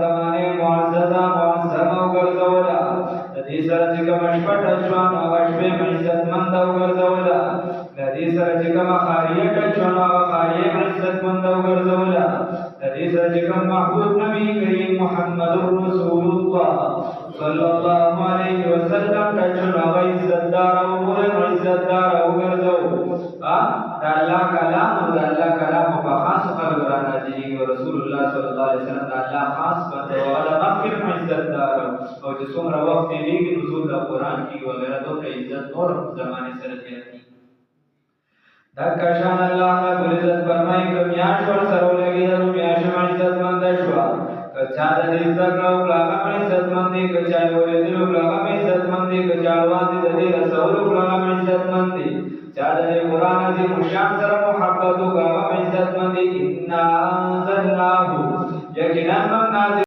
زمانه معززه معظمه وګرځوله د دې سره چې کومه شپه ټل شوه نو هغه شپې مو عزتمنده وګرځوله د دې سره چې کومه خاریه ټل شوه نو هغه خاریه مو عزتمنده وګرځوله د دې سره چې کوم محبوب نبي کریم محمد رسول الله صلی الله علیه وسلم ټل شو نو هغه عزتدار او عزتدار وګرځو دا الله کلام او دا الله کلام په خاص خلکو را نازلېږي او رسول الله صلی الله علیه وسلم دا الله خاص بنده او هغه مخکې عزتدار او چې څومره وخت تېرېږي نزول د قرآن کېږي وغیره دومره عزت نور زمانې سره زیاتېږي دکه شان الله رب العزت فرمایي که میاشت ورسره ولګېده نو میاشت هم عزتمنده شوه که چا د دې زده کړه وکړه هغه هم عزتمند دی که چا یې اورېدلي وکړه هغه هم عزتمند دی که چا اړوند دی د دې رسولو وکړه هغه هم عزتمند دی چا د دې قرآن عظیم الشان سره محبت وکړه هغه هم عزتمند دی انا انزلناه یقینا موږ نازل